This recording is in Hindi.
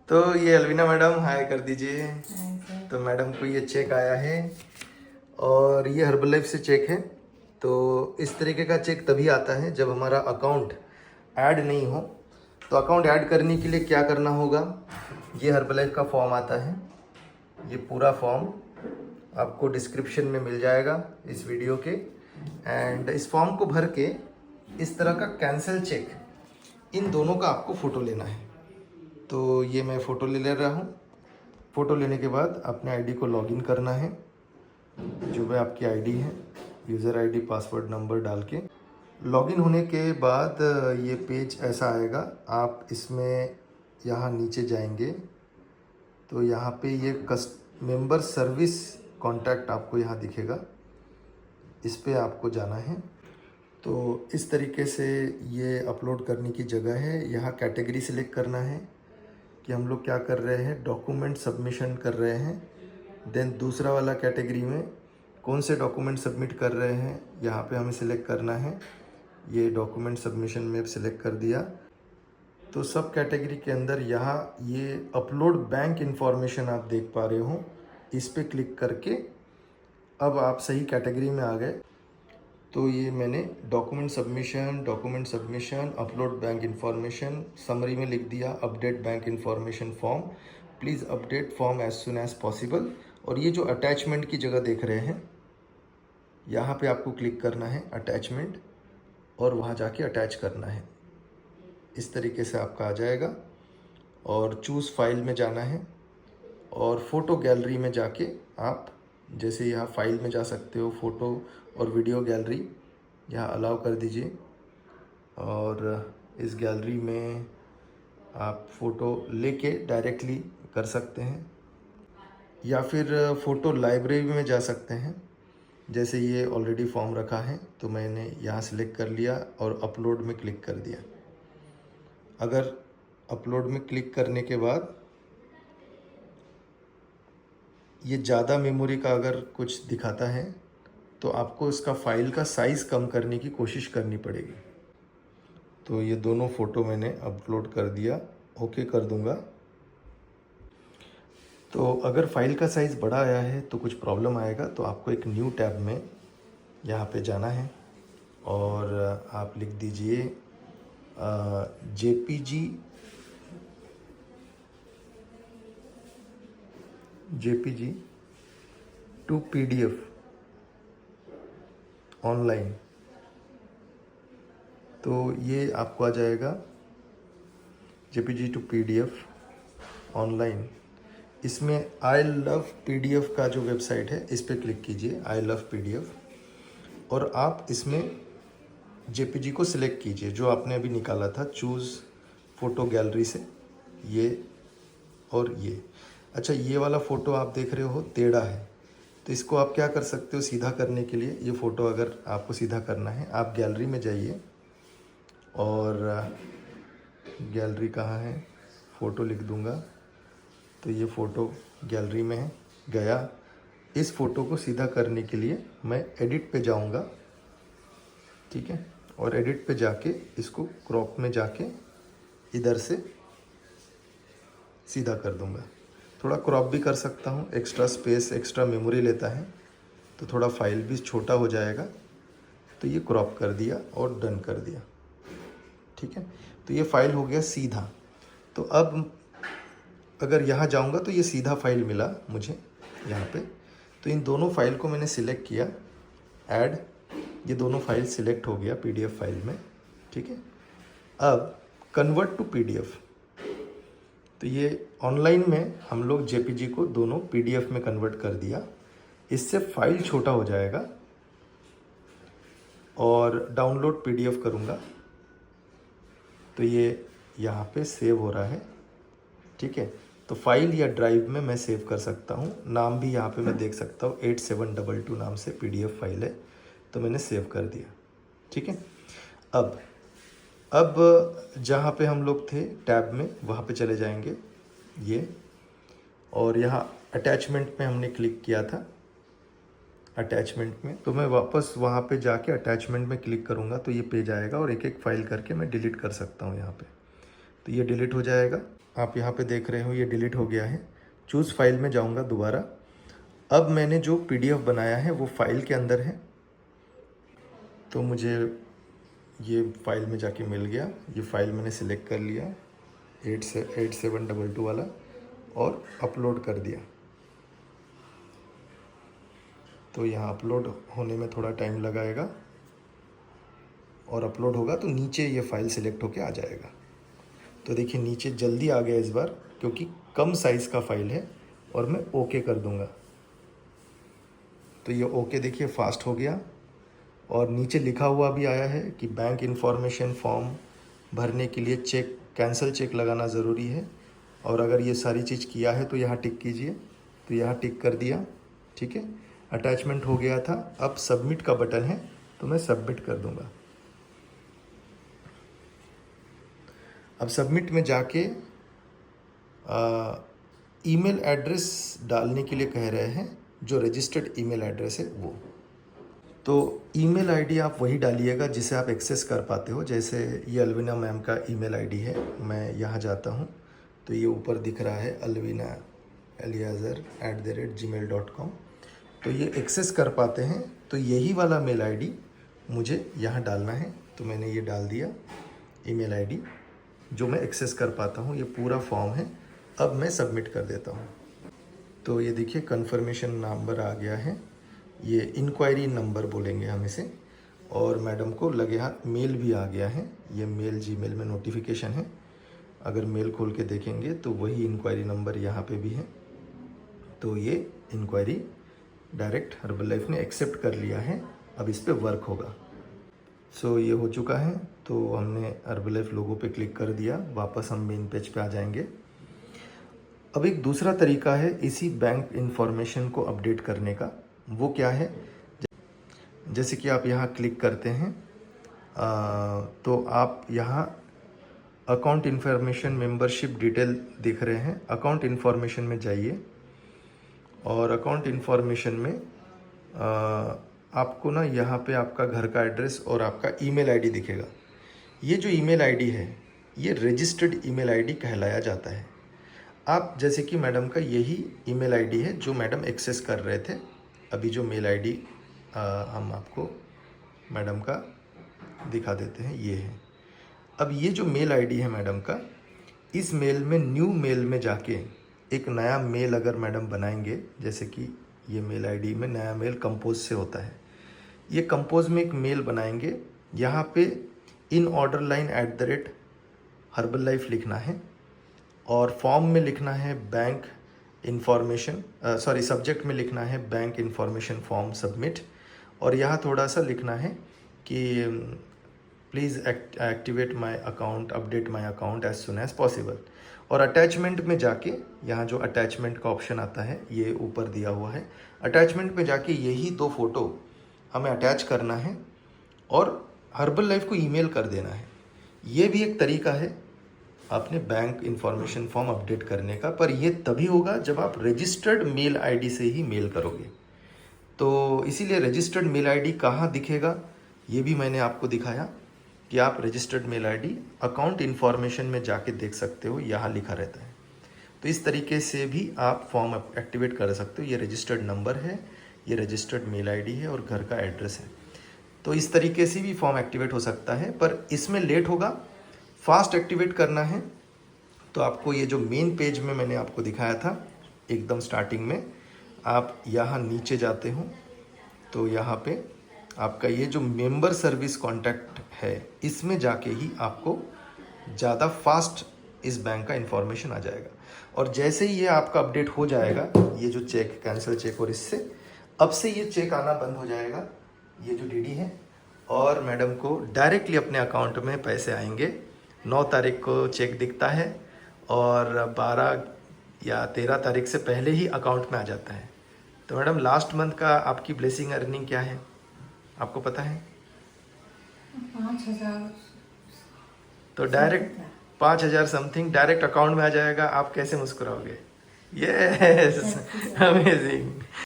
तो ये अलविना मैडम हाय कर दीजिए। हाँ सर। तो मैडम को ये चेक आया है और ये हर्बल लाइफ से चेक है। तो इस तरीके का चेक तभी आता है जब हमारा अकाउंट ऐड नहीं हो। तो अकाउंट ऐड करने के लिए क्या करना होगा, ये हर्बल लाइफ का फॉर्म आता है। ये पूरा फॉर्म आपको डिस्क्रिप्शन में मिल जाएगा इस वीडियो के। एंड इस फॉर्म को भर के इस तरह का कैंसिल चेक, इन दोनों का आपको फ़ोटो लेना है। तो ये मैं फ़ोटो ले रहा हूँ। फ़ोटो लेने के बाद अपने आईडी को लॉगिन करना है। जो भी आपकी आईडी है, यूज़र आईडी पासवर्ड नंबर डाल के लॉगिन होने के बाद ये पेज ऐसा आएगा। आप इसमें यहाँ नीचे जाएंगे तो यहाँ पे ये मेंबर सर्विस कॉन्टैक्ट आपको यहाँ दिखेगा, इस पे आपको जाना है। तो इस तरीके से ये अपलोड करने की जगह है। यहाँ कैटेगरी सिलेक्ट करना है कि हम लोग क्या कर रहे हैं, डॉक्यूमेंट सबमिशन कर रहे हैं। देन दूसरा वाला कैटेगरी में कौन से डॉक्यूमेंट सबमिट कर रहे हैं, यहाँ पे हमें सिलेक्ट करना है। ये डॉक्यूमेंट सबमिशन में सिलेक्ट कर दिया। तो सब कैटेगरी के अंदर यहाँ ये अपलोड बैंक इंफॉर्मेशन आप देख पा रहे हो, इस पे क्लिक करके अब आप सही कैटेगरी में आ गए। तो ये मैंने document submission upload bank information summary में लिख दिया, update bank information form, please update form as soon as possible. और ये जो अटैचमेंट की जगह देख रहे हैं, यहाँ पे आपको क्लिक करना है अटैचमेंट और वहाँ जाके अटैच करना है। इस तरीके से आपका आ जाएगा। और चूज़ फाइल में जाना है और फ़ोटो गैलरी में जाके आप जैसे यहाँ फाइल में जा सकते हो, फ़ोटो और वीडियो गैलरी यहाँ अलाउ कर दीजिए। और इस गैलरी में आप फ़ोटो लेके डायरेक्टली कर सकते हैं या फिर फ़ोटो लाइब्रेरी में जा सकते हैं। जैसे ये ऑलरेडी फॉर्म रखा है तो मैंने यहाँ सेलेक्ट कर लिया और अपलोड में क्लिक कर दिया। अगर अपलोड में क्लिक करने के बाद ये ज़्यादा मेमोरी का अगर कुछ दिखाता है तो आपको इसका फ़ाइल का साइज़ कम करने की कोशिश करनी पड़ेगी। तो ये दोनों फ़ोटो मैंने अपलोड कर दिया, ओके कर दूंगा। तो अगर फ़ाइल का साइज़ बड़ा आया है तो कुछ प्रॉब्लम आएगा, तो आपको एक न्यू टैब में यहाँ पे जाना है और आप लिख दीजिए जेपीजी टू पीडीएफ ऑनलाइन। तो ये आपको आ जाएगा जेपीजी टू पीडीएफ ऑनलाइन। इसमें आई लव पीडीएफ का जो वेबसाइट है इस पर क्लिक कीजिए, आई लव पीडीएफ। और आप इसमें जेपीजी को सिलेक्ट कीजिए जो आपने अभी निकाला था, चूज़ फ़ोटो गैलरी से, ये और ये। अच्छा, ये वाला फ़ोटो आप देख रहे हो टेढ़ा है, तो इसको आप क्या कर सकते हो, सीधा करने के लिए ये फ़ोटो अगर आपको सीधा करना है, आप गैलरी में जाइए और गैलरी कहाँ है, फ़ोटो लिख दूंगा। तो ये फ़ोटो गैलरी में है, गया। इस फ़ोटो को सीधा करने के लिए मैं एडिट पे जाऊंगा, ठीक है। और एडिट पे जाके इसको क्रॉप में जाके इधर से सीधा कर दूंगा। थोड़ा क्रॉप भी कर सकता हूँ, एक्स्ट्रा स्पेस एक्स्ट्रा मेमोरी लेता है तो थोड़ा फाइल भी छोटा हो जाएगा। तो ये क्रॉप कर दिया और डन कर दिया, ठीक है। तो ये फाइल हो गया सीधा। तो अब अगर यहाँ जाऊँगा तो ये सीधा फाइल मिला मुझे यहाँ पे। तो इन दोनों फाइल को मैंने सिलेक्ट किया, ऐड, ये दोनों फाइल सिलेक्ट हो गया पीडीएफ फाइल में, ठीक है। अब कन्वर्ट टू पीडीएफ, तो ये ऑनलाइन में हम लोग जेपीजी को दोनों पीडीएफ में कन्वर्ट कर दिया। इससे फाइल छोटा हो जाएगा और डाउनलोड पीडीएफ करूँगा तो ये यहाँ पे सेव हो रहा है, ठीक है। तो फाइल या ड्राइव में मैं सेव कर सकता हूँ। नाम भी यहाँ पे मैं देख सकता हूँ, 8722 नाम से पीडीएफ फाइल है, तो मैंने सेव कर दिया, ठीक है। अब जहाँ पे हम लोग थे टैब में, वहाँ पे चले जाएंगे ये, और यहाँ अटैचमेंट में हमने क्लिक किया था। अटैचमेंट में तो मैं वापस वहाँ पे जाके अटैचमेंट में क्लिक करूँगा तो ये पेज आएगा और एक एक फाइल करके मैं डिलीट कर सकता हूँ यहाँ पे। तो ये डिलीट हो जाएगा। आप यहाँ पे देख रहे हो ये डिलीट हो गया है। चूज़ फाइल में जाऊँगा दोबारा। अब मैंने जो PDF बनाया है वो फाइल के अंदर है, तो मुझे ये फाइल में जाके मिल गया। ये फाइल मैंने सिलेक्ट कर लिया 8722 वाला और अपलोड कर दिया। तो यहाँ अपलोड होने में थोड़ा टाइम लगाएगा और अपलोड होगा तो नीचे ये फाइल सिलेक्ट होके आ जाएगा। तो देखिए नीचे जल्दी आ गया इस बार, क्योंकि कम साइज़ का फाइल है और मैं ओके कर दूंगा। तो ये ओके देखिए फास्ट हो गया और नीचे लिखा हुआ भी आया है कि बैंक इन्फॉर्मेशन फॉर्म भरने के लिए चेक कैंसिल चेक लगाना ज़रूरी है, और अगर ये सारी चीज़ किया है तो यहाँ टिक कीजिए। तो यहाँ टिक कर दिया, ठीक है। अटैचमेंट हो गया था। अब सबमिट का बटन है तो मैं सबमिट कर दूंगा। अब सबमिट में जाके ईमेल एड्रेस डालने के लिए कह रहे हैं, जो रजिस्टर्ड ईमेल एड्रेस है वो। तो ईमेल आईडी आप वही डालिएगा जिसे आप एक्सेस कर पाते हो। जैसे ये अलविना मैम का ईमेल आईडी है, मैं यहाँ जाता हूँ तो ये ऊपर दिख रहा है alvinaeliazer@gmail.com। तो ये एक्सेस कर पाते हैं, तो यही वाला मेल आईडी मुझे यहाँ डालना है। तो मैंने ये डाल दिया ईमेल आईडी जो मैं एक्सेस कर पाता हूँ। ये पूरा फॉर्म है। अब मैं सबमिट कर देता हूँ। तो ये देखिए कन्फर्मेशन नंबर आ गया है, ये इंक्वायरी नंबर बोलेंगे हम इसे, और मैडम को लगे हाथ मेल भी आ गया है। ये मेल जीमेल में नोटिफिकेशन है, अगर मेल खोल के देखेंगे तो वही इंक्वायरी नंबर यहाँ पे भी है। तो ये इंक्वायरी डायरेक्ट हर्बल लाइफ ने एक्सेप्ट कर लिया है, अब इस पर वर्क होगा। सो ये हो चुका है। तो हमने हर्बल लाइफ लोगो पे क्लिक कर दिया, वापस हम मेन पेज पे आ जाएंगे। अब एक दूसरा तरीका है इसी बैंक इंफॉर्मेशन को अपडेट करने का। वो क्या है, जैसे कि आप यहाँ क्लिक करते हैं तो आप यहाँ अकाउंट इन्फॉर्मेशन मेंबरशिप डिटेल दिख रहे हैं। अकाउंट इन्फॉर्मेशन में जाइए और अकाउंट इन्फॉर्मेशन में आपको ना यहाँ पे आपका घर का एड्रेस और आपका ईमेल आईडी दिखेगा। ये जो ईमेल आईडी है ये रजिस्टर्ड ईमेल आईडी कहलाया जाता है। आप जैसे कि मैडम का यही ईमेल आईडी है जो मैडम एक्सेस कर रहे थे। अभी जो मेल आईडी हम आपको मैडम का दिखा देते हैं, ये है। अब ये जो मेल आईडी है मैडम का, इस मेल में न्यू मेल में जाके एक नया मेल अगर मैडम बनाएंगे, जैसे कि ये मेल आईडी में नया मेल कंपोज से होता है, ये कंपोज में एक मेल बनाएंगे। यहाँ पे इन ऑर्डर लाइन @herbalife लिखना है और फॉर्म में लिखना है बैंक इन्फॉर्मेशन, सब्जेक्ट में लिखना है बैंक इन्फॉर्मेशन फॉर्म सबमिट, और यहाँ थोड़ा सा लिखना है कि please activate my account, update my account as soon as possible. और अटैचमेंट में जाके यहाँ जो अटैचमेंट का ऑप्शन आता है ये ऊपर दिया हुआ है। अटैचमेंट में जाके यही 2 फोटो हमें अटैच करना है और हर्बल लाइफ को ईमेल कर देना है। ये भी एक तरीका है अपने बैंक इन्फॉर्मेशन फॉर्म अपडेट करने का, पर ये तभी होगा जब आप रजिस्टर्ड मेल आईडी से ही मेल करोगे। तो इसीलिए रजिस्टर्ड मेल आईडी कहाँ दिखेगा ये भी मैंने आपको दिखाया कि आप registered mail ID account information में जाके देख सकते हो, यहाँ लिखा रहता है। तो इस तरीके से भी आप फॉर्म एक्टिवेट कर सकते हो। ये रजिस्टर्ड नंबर है, ये रजिस्टर्ड मेल आईडी है और घर का एड्रेस है। तो इस तरीके से भी फॉर्म एक्टिवेट हो सकता है, पर इसमें लेट होगा। फास्ट एक्टिवेट करना है तो आपको ये जो मेन पेज में मैंने आपको दिखाया था एकदम स्टार्टिंग में, आप यहाँ नीचे जाते हो तो यहाँ पे आपका ये जो मेंबर सर्विस कॉन्टैक्ट है इसमें जाके ही आपको ज़्यादा फास्ट इस बैंक का इन्फॉर्मेशन आ जाएगा। और जैसे ही ये आपका अपडेट हो जाएगा, ये जो चेक कैंसिल चेक, और इससे अब से ये चेक आना बंद हो जाएगा, ये जो डीडी है, और मैडम को डायरेक्टली अपने अकाउंट में पैसे आएंगे। 9 तारीख को चेक दिखता है और 12 या 13 तारीख से पहले ही अकाउंट में आ जाता है। तो मैडम लास्ट मंथ का आपकी ब्लेसिंग अर्निंग क्या है आपको पता है? 5,000। तो डायरेक्ट 5,000 समथिंग डायरेक्ट अकाउंट में आ जाएगा। आप कैसे मुस्कुराओगे? Yes, amazing.